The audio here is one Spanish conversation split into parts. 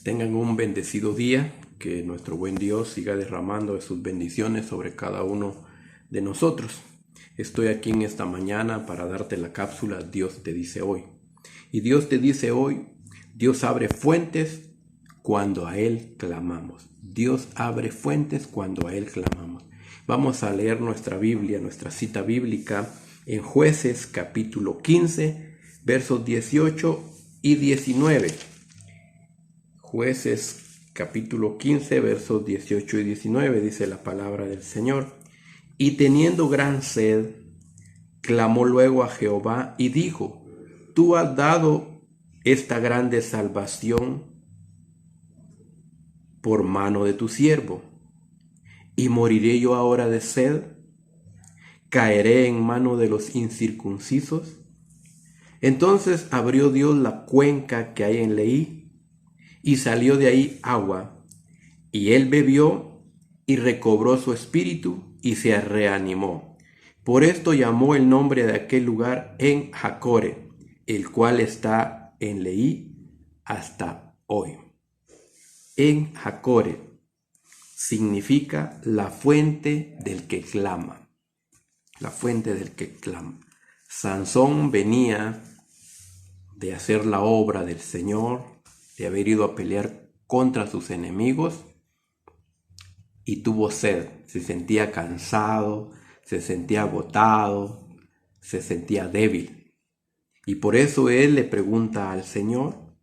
Tengan un bendecido día, que nuestro buen Dios siga derramando de sus bendiciones sobre cada uno de nosotros. Estoy aquí en esta mañana para darte la cápsula Dios te dice hoy. Y Dios te dice hoy, Dios abre fuentes cuando a Él clamamos. Dios abre fuentes cuando a Él clamamos. Vamos a leer nuestra Biblia, nuestra cita bíblica en Jueces capítulo 15, versos 18 y 19. Jueces capítulo 15, versos 18 y 19, dice la palabra del Señor. Y teniendo gran sed, clamó luego a Jehová y dijo: Tú has dado esta grande salvación por mano de tu siervo, y moriré yo ahora de sed, caeré en mano de los incircuncisos. Entonces abrió Dios la cuenca que hay en Leí, y salió de ahí agua, y él bebió y recobró su espíritu y se reanimó. Por esto llamó el nombre de aquel lugar En Jacore, el cual está en Leí hasta hoy. En Jacore significa la fuente del que clama. La fuente del que clama. Sansón venía de hacer la obra del Señor, de haber ido a pelear contra sus enemigos, y tuvo sed. Se sentía cansado, se sentía agotado, se sentía débil. Y por eso él le pregunta al Señor.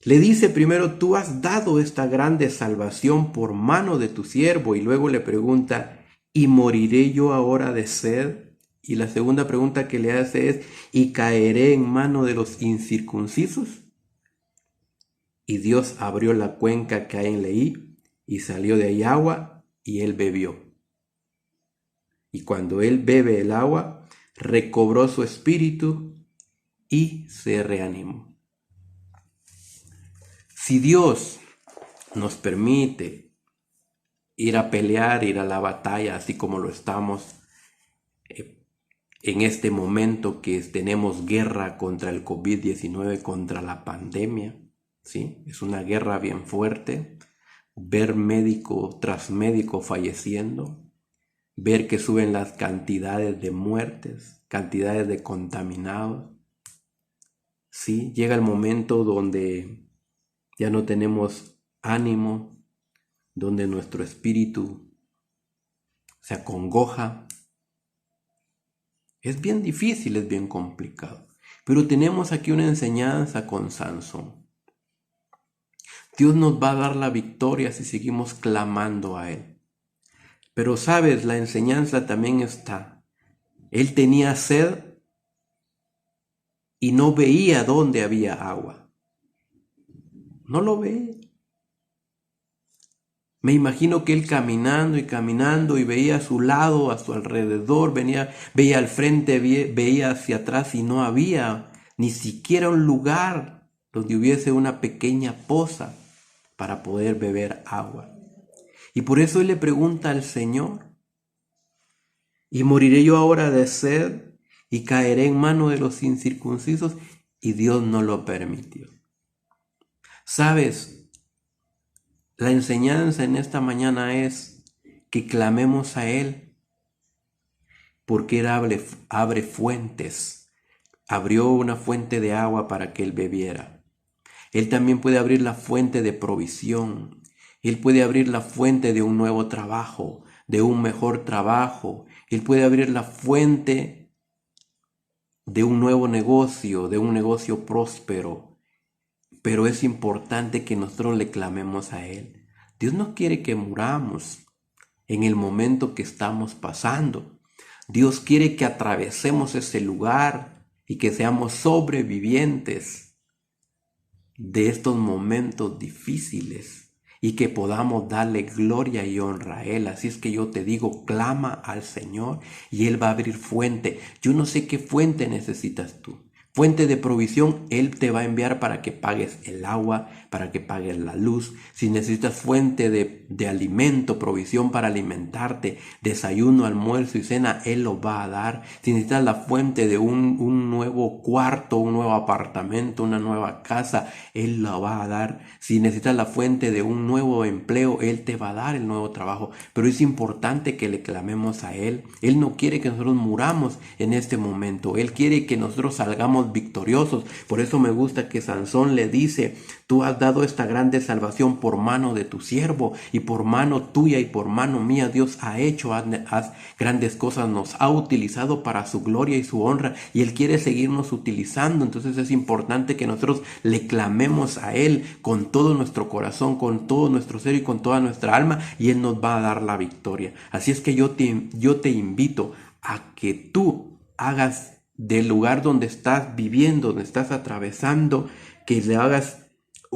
Le dice primero: tú has dado esta grande salvación por mano de tu siervo. Y luego le pregunta: ¿y moriré yo ahora de sed? Y la segunda pregunta que le hace es: ¿y caeré en mano de los incircuncisos? Y Dios abrió la cuenca que hay en Leí, y salió de ahí agua, y él bebió. Y cuando él bebe el agua, recobró su espíritu y se reanimó. Si Dios nos permite ir a pelear, ir a la batalla, así como lo estamos en este momento que tenemos guerra contra el COVID-19, contra la pandemia, ¿sí? Es una guerra bien fuerte. Ver médico tras médico falleciendo, ver que suben las cantidades de muertes, cantidades de contaminados. Sí, llega el momento donde ya no tenemos ánimo, donde nuestro espíritu se acongoja. Es bien difícil, es bien complicado. Pero tenemos aquí una enseñanza con Sansón. Dios nos va a dar la victoria si seguimos clamando a Él. Pero sabes, la enseñanza también está. Él tenía sed y no veía dónde había agua. No lo ve. Me imagino que él caminando y veía a su lado, a su alrededor, veía al frente, veía hacia atrás y no había ni siquiera un lugar donde hubiese una pequeña poza para poder beber agua. Y por eso él le pregunta al Señor: ¿y moriré yo ahora de sed y caeré en mano de los incircuncisos? Y Dios no lo permitió. ¿Sabes? La enseñanza en esta mañana es que clamemos a Él, porque Él abre fuentes. Abrió una fuente de agua para que Él bebiera. Él también puede abrir la fuente de provisión. Él puede abrir la fuente de un nuevo trabajo, de un mejor trabajo. Él puede abrir la fuente de un nuevo negocio, de un negocio próspero. Pero es importante que nosotros le clamemos a Él. Dios no quiere que muramos en el momento que estamos pasando. Dios quiere que atravesemos ese lugar y que seamos sobrevivientes de estos momentos difíciles y que podamos darle gloria y honra a Él. Así es que yo te digo, clama al Señor y Él va a abrir fuente. Yo no sé qué fuente necesitas tú. Fuente de provisión, Él te va a enviar para que pagues el agua, para que pagues la luz. Si necesitas fuente de alimento, provisión para alimentarte, desayuno, almuerzo y cena, Él lo va a dar. Si necesitas la fuente de un nuevo cuarto, un nuevo apartamento, una nueva casa, Él la va a dar. Si necesitas la fuente de un nuevo empleo, Él te va a dar el nuevo trabajo. Pero es importante que le clamemos a Él. Él no quiere que nosotros muramos en este momento. Él quiere que nosotros salgamos victoriosos. Por eso me gusta que Sansón le dice: tú has dado esta grande salvación por mano de tu siervo, y por mano tuya y por mano mía Dios ha hecho grandes cosas, nos ha utilizado para su gloria y su honra, y Él quiere seguirnos utilizando. Entonces es importante que nosotros le clamemos a Él con todo nuestro corazón, con todo nuestro ser y con toda nuestra alma, y Él nos va a dar la victoria. Así es que yo te invito a que tú hagas del lugar donde estás viviendo, donde estás atravesando, que le hagas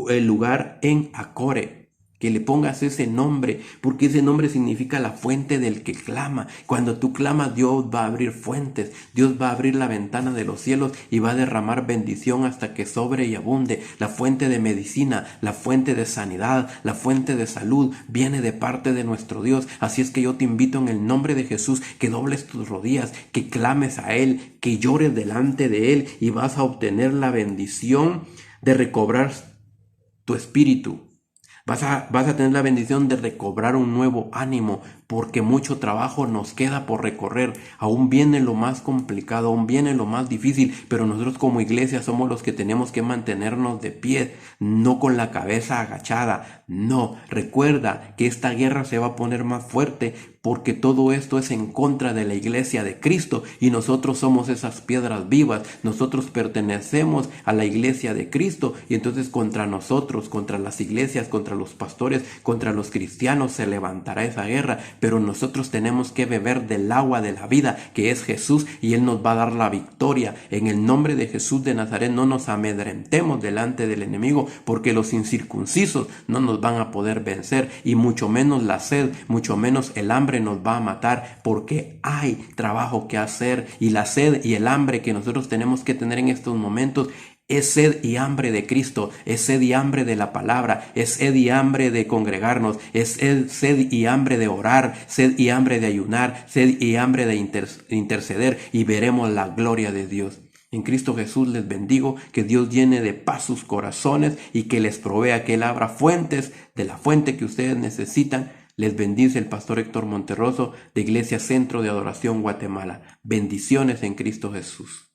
el lugar en Acore, que le pongas ese nombre, porque ese nombre significa la fuente del que clama. Cuando tú clamas, Dios va a abrir fuentes, Dios va a abrir la ventana de los cielos y va a derramar bendición hasta que sobre y abunde. La fuente de medicina, la fuente de sanidad, la fuente de salud viene de parte de nuestro Dios. Así es que yo te invito en el nombre de Jesús que dobles tus rodillas, que clames a Él, que llores delante de Él, y vas a obtener la bendición de recobrar tu espíritu. Vas a tener la bendición de recobrar un nuevo ánimo, porque mucho trabajo nos queda por recorrer. Aún viene lo más complicado, aún viene lo más difícil, pero nosotros como iglesia somos los que tenemos que mantenernos de pie, no con la cabeza agachada. No, recuerda que esta guerra se va a poner más fuerte, porque todo esto es en contra de la iglesia de Cristo, y nosotros somos esas piedras vivas. Nosotros pertenecemos a la iglesia de Cristo, y entonces contra nosotros, contra las iglesias, contra los pastores, contra los cristianos se levantará esa guerra. Pero nosotros tenemos que beber del agua de la vida, que es Jesús, y Él nos va a dar la victoria. En el nombre de Jesús de Nazaret, no nos amedrentemos delante del enemigo, porque los incircuncisos no nos van a poder vencer, y mucho menos la sed, mucho menos el hambre nos va a matar, porque hay trabajo que hacer. Y la sed y el hambre que nosotros tenemos que tener en estos momentos es sed y hambre de Cristo, es sed y hambre de la palabra, es sed y hambre de congregarnos, es sed y hambre de orar, sed y hambre de ayunar, sed y hambre de interceder, y veremos la gloria de Dios. En Cristo Jesús les bendigo, que Dios llene de paz sus corazones y que les provea, que Él abra fuentes de la fuente que ustedes necesitan. Les bendice el pastor Héctor Monterroso, de Iglesia Centro de Adoración Guatemala. Bendiciones en Cristo Jesús.